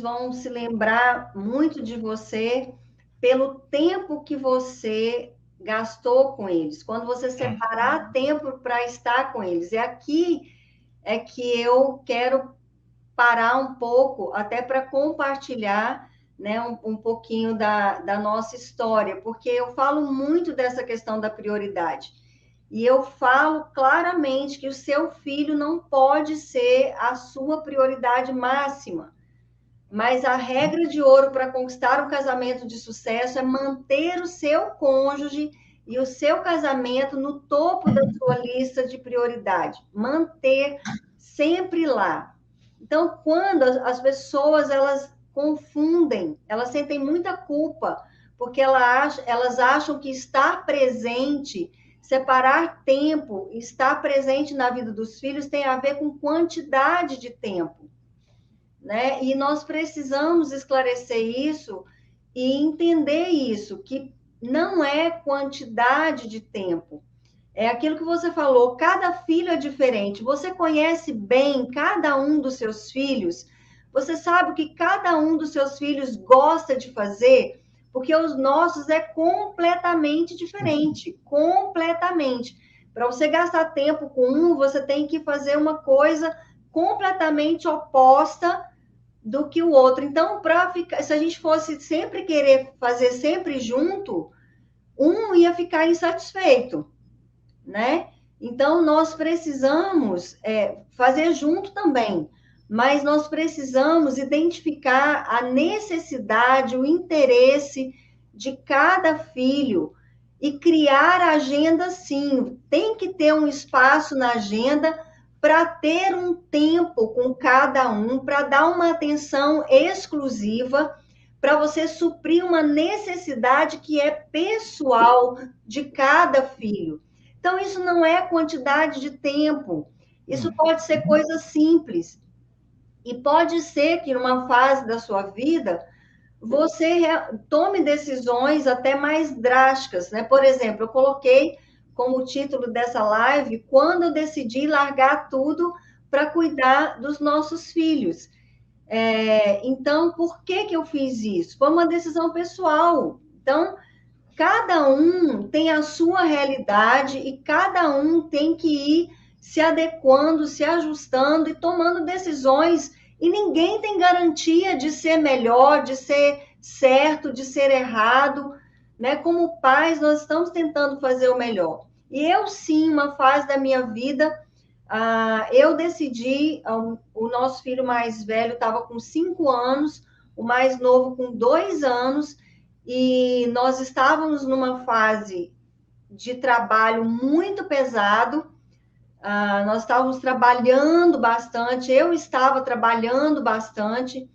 eles vão se lembrar muito de você pelo tempo que você gastou com eles, quando você separar tempo para estar com eles. E aqui é que eu quero parar um pouco, até para compartilhar, né, um pouquinho da nossa história, porque eu falo muito dessa questão da prioridade. E eu falo claramente que o seu filho não pode ser a sua prioridade máxima. Mas a regra de ouro para conquistar um casamento de sucesso é manter o seu cônjuge e o seu casamento no topo da sua lista de prioridade. Manter sempre lá. Então, quando as pessoas elas confundem, elas sentem muita culpa, porque elas acham que estar presente, separar tempo, estar presente na vida dos filhos tem a ver com quantidade de tempo, né? E nós precisamos esclarecer isso e entender isso, que não é quantidade de tempo. É aquilo que você falou, cada filho é diferente. Você conhece bem cada um dos seus filhos? Você sabe o que cada um dos seus filhos gosta de fazer? Porque os nossos é completamente diferente, completamente. Para você gastar tempo com um, você tem que fazer uma coisa completamente oposta do que o outro. Então, para ficar, se a gente fosse sempre querer fazer sempre junto, um ia ficar insatisfeito, né? Então, nós precisamos fazer junto também, mas nós precisamos identificar a necessidade, o interesse de cada filho e criar a agenda, sim. Tem que ter um espaço na agenda para ter um tempo com cada um, para dar uma atenção exclusiva, para você suprir uma necessidade que é pessoal de cada filho. Então, isso não é quantidade de tempo, isso pode ser coisa simples. E pode ser que numa fase da sua vida você tome decisões até mais drásticas, né? Por exemplo, eu coloquei como título dessa live quando eu decidi largar tudo para cuidar dos nossos filhos. Então, por que eu fiz isso? Foi uma decisão pessoal. Então, cada um tem a sua realidade e cada um tem que ir se adequando, se ajustando e tomando decisões. E ninguém tem garantia de ser melhor, de ser certo, de ser errado, né? Como pais, nós estamos tentando fazer o melhor. E eu, sim, uma fase da minha vida, eu decidi, o nosso filho mais velho estava com 5 anos, o mais novo com 2 anos, e nós estávamos numa fase de trabalho muito pesado, nós estávamos trabalhando bastante, eu estava trabalhando bastante,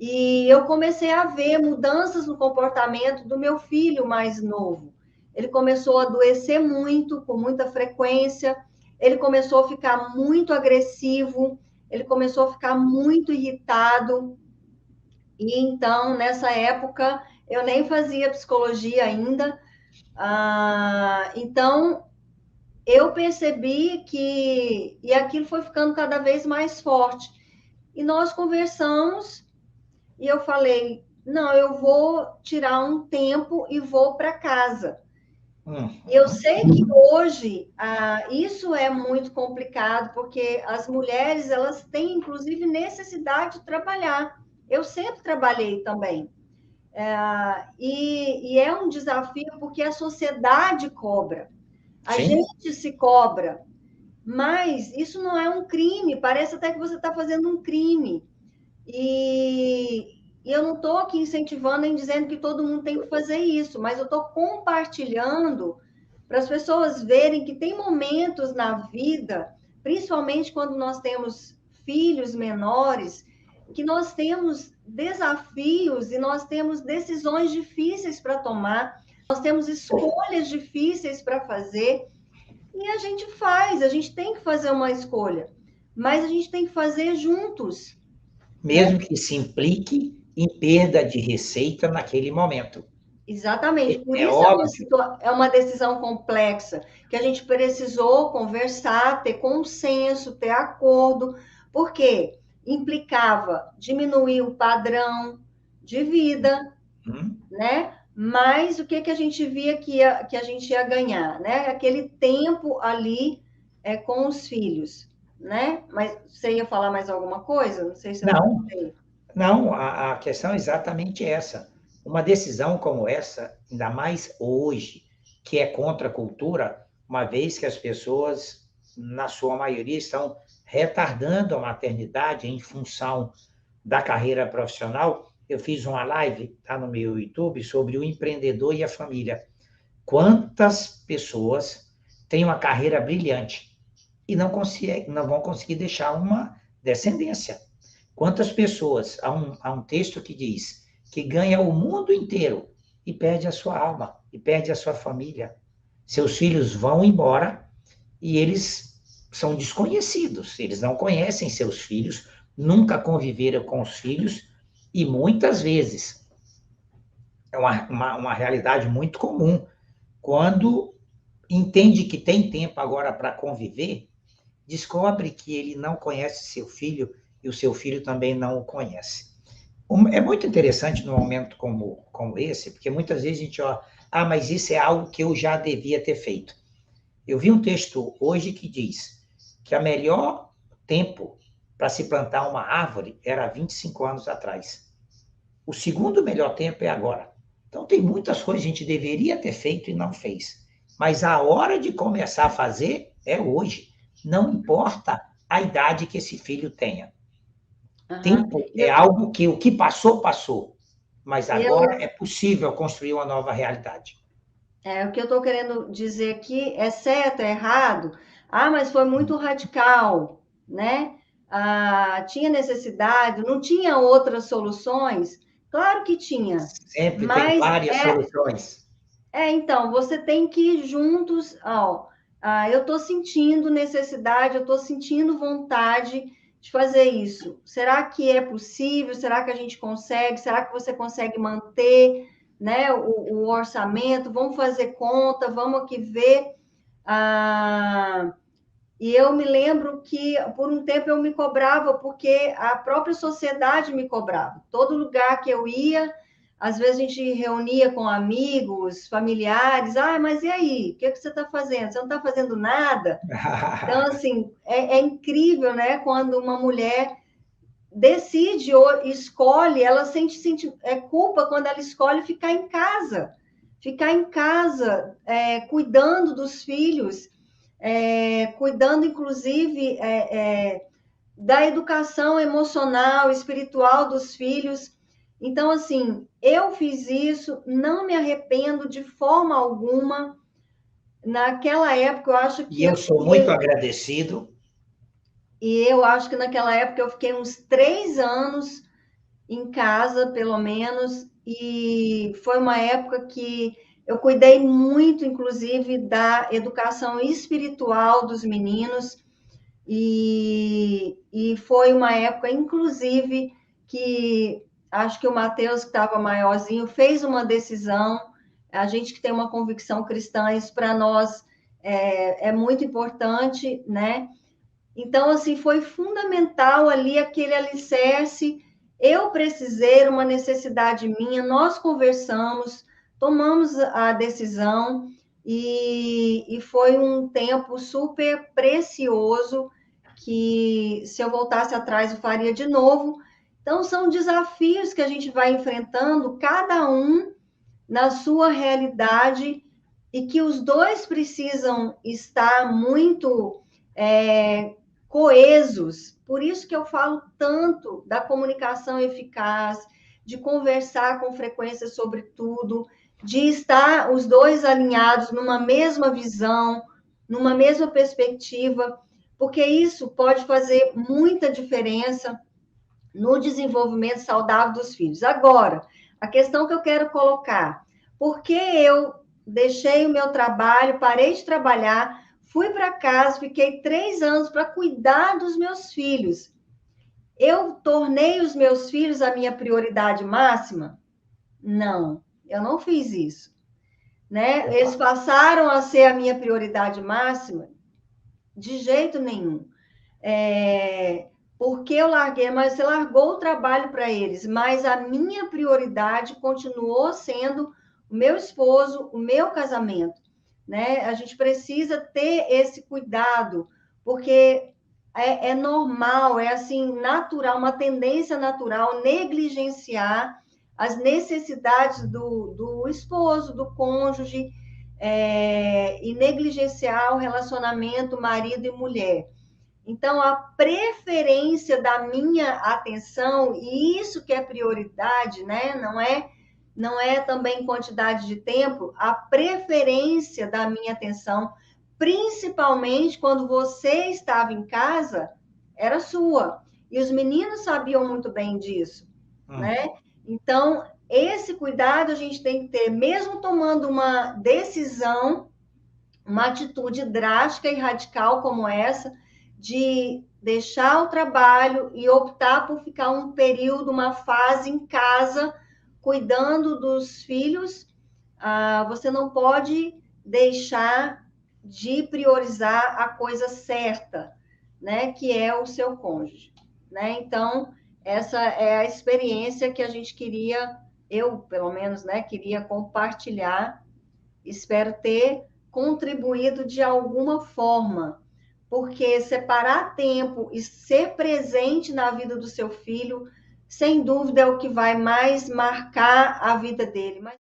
e eu comecei a ver mudanças no comportamento do meu filho mais novo. Ele começou a adoecer muito, com muita frequência, ele começou a ficar muito agressivo, ele começou a ficar muito irritado, e então, nessa época, eu nem fazia psicologia ainda. Então, eu percebi que... E aquilo foi ficando cada vez mais forte. E nós conversamos e eu falei, não, eu vou tirar um tempo e vou para casa. Eu sei que hoje isso é muito complicado, porque as mulheres elas têm, inclusive, necessidade de trabalhar. Eu sempre trabalhei também. E é um desafio porque a sociedade cobra, a Sim. gente se cobra, mas isso não é um crime, parece até que você está fazendo um crime. E eu não estou aqui incentivando nem dizendo que todo mundo tem que fazer isso, mas eu estou compartilhando para as pessoas verem que tem momentos na vida, principalmente quando nós temos filhos menores, que nós temos desafios e nós temos decisões difíceis para tomar, nós temos escolhas difíceis para fazer, e a gente faz, a gente tem que fazer uma escolha, mas a gente tem que fazer juntos, né? Mesmo que se implique em perda de receita naquele momento. Exatamente, por É isso óbvio. é uma decisão complexa, que a gente precisou conversar, ter consenso, ter acordo, porque implicava diminuir o padrão de vida, né? Mas o que a gente via que a gente ia ganhar, né? Aquele tempo ali com os filhos, né? Mas você ia falar mais alguma coisa? Não sei se eu Não, perguntei. não, a questão é exatamente essa. Uma decisão como essa, ainda mais hoje, que é contra a cultura, uma vez que as pessoas, na sua maioria, estão retardando a maternidade em função da carreira profissional. Eu fiz uma live, tá no meu YouTube, sobre o empreendedor e a família. Quantas pessoas têm uma carreira brilhante e não vão conseguir deixar uma descendência? Quantas pessoas, há um texto que diz que ganha o mundo inteiro e perde a sua alma, e perde a sua família. Seus filhos vão embora e eles são desconhecidos, eles não conhecem seus filhos, nunca conviveram com os filhos, e muitas vezes, é uma realidade muito comum, quando entende que tem tempo agora para conviver, descobre que ele não conhece seu filho e o seu filho também não o conhece. É muito interessante num momento como esse, porque muitas vezes a gente, mas isso é algo que eu já devia ter feito. Eu vi um texto hoje que diz que o melhor tempo para se plantar uma árvore era 25 anos atrás. O segundo melhor tempo é agora. Então, tem muitas coisas que a gente deveria ter feito e não fez. Mas a hora de começar a fazer é hoje. Não importa a idade que esse filho tenha. Tempo é algo que o que passou, passou. Mas agora é possível construir uma nova realidade. O que eu estou querendo dizer aqui é certo, é errado. Mas foi muito radical, né? Tinha necessidade, não tinha outras soluções? Claro que tinha. Sempre tem Mas várias soluções. Então, você tem que ir juntos. Eu estou sentindo necessidade, eu estou sentindo vontade de fazer isso. Será que é possível? Será que a gente consegue? Será que você consegue manter, né, o orçamento? Vamos fazer conta, vamos aqui ver. E eu me lembro que, por um tempo, eu me cobrava, porque a própria sociedade me cobrava. Todo lugar que eu ia, às vezes a gente reunia com amigos, familiares. Mas e aí? O que você está fazendo? Você não está fazendo nada? Então, assim, é incrível, né? Quando uma mulher decide ou escolhe, ela sente culpa quando ela escolhe ficar em casa. Ficar em casa, cuidando dos filhos, cuidando, inclusive, da educação emocional, espiritual dos filhos. Então, assim, eu fiz isso, não me arrependo de forma alguma. Naquela época, eu acho que E eu sou muito agradecido. E eu acho que naquela época eu fiquei uns 3 anos em casa, pelo menos, e foi uma época que eu cuidei muito, inclusive, da educação espiritual dos meninos, e foi uma época, inclusive, que acho que o Mateus, que estava maiorzinho, fez uma decisão. A gente que tem uma convicção cristã, isso para nós é muito importante, né? Então, assim, foi fundamental ali aquele alicerce. Eu precisei, era uma necessidade minha, nós conversamos, tomamos a decisão e foi um tempo super precioso que, se eu voltasse atrás, eu faria de novo. Então, são desafios que a gente vai enfrentando, cada um na sua realidade, e que os dois precisam estar muito coesos. Por isso que eu falo tanto da comunicação eficaz, de conversar com frequência sobre tudo, de estar os dois alinhados numa mesma visão, numa mesma perspectiva, porque isso pode fazer muita diferença no desenvolvimento saudável dos filhos. Agora, a questão que eu quero colocar: por que eu deixei o meu trabalho, parei de trabalhar, fui para casa, fiquei 3 anos para cuidar dos meus filhos? Eu tornei os meus filhos a minha prioridade máxima? Não, eu não fiz isso, né? Eles passaram a ser a minha prioridade máxima? De jeito nenhum. porque eu larguei, mas você largou o trabalho para eles, mas a minha prioridade continuou sendo o meu esposo, o meu casamento, né? A gente precisa ter esse cuidado, porque é normal, é assim, natural, uma tendência natural negligenciar as necessidades do esposo, do cônjuge, e negligenciar o relacionamento marido e mulher. Então, a preferência da minha atenção, e isso que é prioridade, né? Não é também quantidade de tempo, a preferência da minha atenção, principalmente quando você estava em casa, era sua. E os meninos sabiam muito bem disso, né? Então, esse cuidado a gente tem que ter, mesmo tomando uma decisão, uma atitude drástica e radical como essa, de deixar o trabalho e optar por ficar um período, uma fase em casa, cuidando dos filhos, você não pode deixar de priorizar a coisa certa, né, que é o seu cônjuge, né? Então, essa é a experiência que a gente queria, eu, pelo menos, né, queria compartilhar. Espero ter contribuído de alguma forma, porque separar tempo e ser presente na vida do seu filho, sem dúvida, é o que vai mais marcar a vida dele.